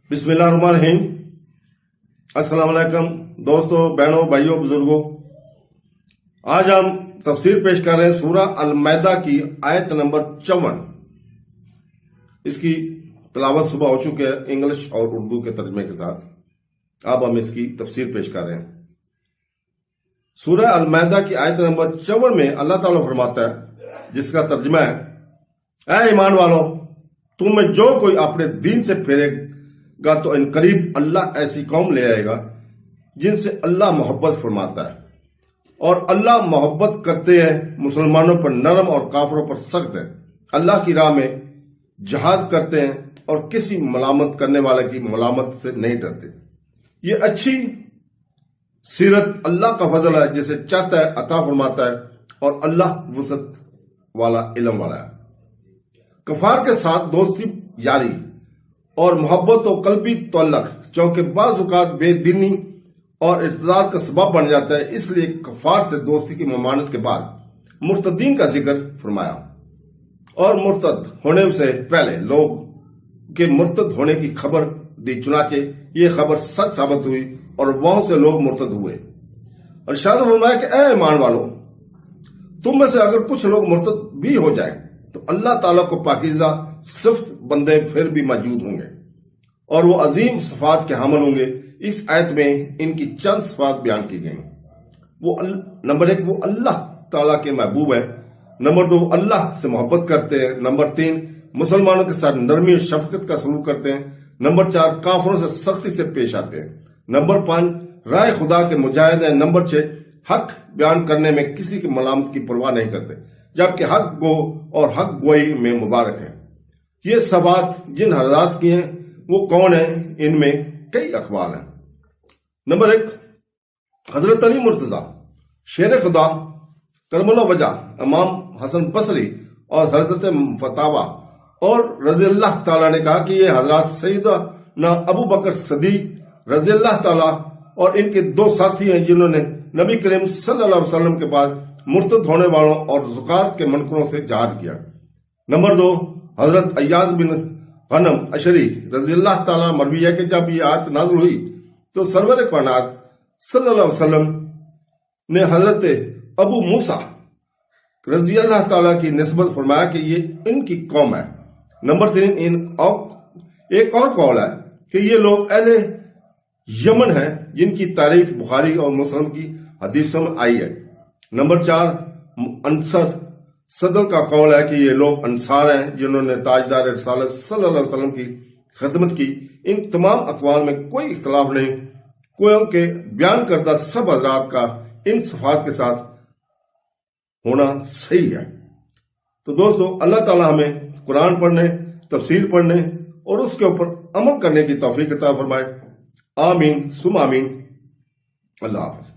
बिस्मिल्लाहिर्रहमानिर्रहीम। अस्सलाम वालेकुम दोस्तों, बहनों, भाइयों, बुजुर्गों। आज हम तफसीर पेश कर रहे हैं सूरह अल-माइदा की आयत नंबर 54। इसकी तलावत सुबह हो चुकी है इंग्लिश और उर्दू के तर्जमे के साथ। अब हम इसकी तफसीर पेश कर रहे हैं। सूरह अल-माइदा की आयत नंबर 54 में अल्लाह ताला फरमाता है, जिसका तर्जमा है, ऐ ईमान वालों, तुम में जो कोई अपने दीन से फेरेगा तो इन करीब अल्लाह ऐसी कौम ले आएगा जिनसे अल्लाह मोहब्बत फरमाता है, और अल्लाह मोहब्बत करते हैं मुसलमानों पर नरम और काफरों पर सख्त है। अल्लाह की राह में जहाद करते हैं और किसी मलामत करने वाले की मलामत से नहीं डरते। ये अच्छी सीरत अल्लाह का फजल है, जिसे चाहता है अता फरमाता है, और अल्लाह वसत वाला इल्म वाला है। कफार के साथ दोस्ती यारी और मोहब्बत और कल्बी तल्लक चौंके बाज़ बेदीनी और इर्तिदाद का सबब बन जाता है। इसलिए कफार से दोस्ती की ममानत के बाद मुर्तदीन का जिक्र फरमाया, और मुर्तद होने से पहले लोग के मुर्तद होने की खबर दी। चुनाचे ये खबर सच साबित हुई और वहां से लोग मुर्तद हुए। और शायद फरमाया कि ऐ ईमान वालों, तुम में से अगर कुछ लोग मुर्तद भी हो जाए तो अल्लाह ताला को पाकीज़ा सिफ्त बंदे फिर भी मौजूद होंगे, और वो अजीम सफात के हामिल होंगे। इस आयत में इनकी चंद सफात बयान की गई। वो नंबर 1, वो अल्लाह ताला के महबूब है। नंबर 2, अल्लाह से मोहब्बत करते हैं। नंबर 3, मुसलमानों के साथ नरमी और शफकत का सलूक करते हैं। नंबर 4, काफरों से सख्ती से पेश आते हैं। नंबर 5, राय खुदा के मुजाहिद हैं। नंबर 6, हक बयान करने में किसी की मलामत की परवाह नहीं करते, जबकि हक गो और हक गोई में मुबारक है। ये सवात जिन हजरात की हैं वो कौन है? इनमें कई अखबार हैं। नंबर 1, हजरत अली मुर्तजा शेर खुदा करमुल्लाह वजह इमाम हसन बसरी और हजरत फतावा और रज़ी अल्लाह ताला ने कहा कि ये हजरत सैयदना अबू बकर सदीक रज़ी अल्लाह ताला और इनके 2 साथी हैं, जिन्होंने नबी करीम सल्लल्लाहु अलैहि वसल्लम के बाद मुर्तद होने वालों और ज़कात के मनकरों से जहाद किया। नंबर 2, हजरत अय्याज बिन गनम अशरी रज़ी अल्लाह ताला मरविया के जब ये आयत नाज़िल हुई तो सरवर कायनात सल्लल्लाहु अलैहि वसल्लम ने हजरत अबू मूसा रज़ी अल्लाह ताला की निस्बत फरमाया कि ये इनकी कौम है। नंबर 3, एक और कौल है कि ये लोग अहले यमन हैं, जिनकी तारीफ बुखारी और मुस्लिम की हदीसों में आई है। नंबर 4, अंसर सदर का कौल है कि ये लोग अंसार हैं, जिन्होंने ताजदार रिसालत सल्लल्लाहु अलैहि वसल्लम की खिदमत की। इन तमाम अक़वाल में कोई इख्तलाफ नहीं, क्योंकि बयान करदा सब हजरात का इन सफात के साथ होना सही है। तो दोस्तों, अल्लाह ताला हमें कुरान पढ़ने, तफसीर पढ़ने और उसके ऊपर अमल करने की तौफीक अता फरमाए। आमीन सुम आमीन। अल्लाह हाफ़िज़।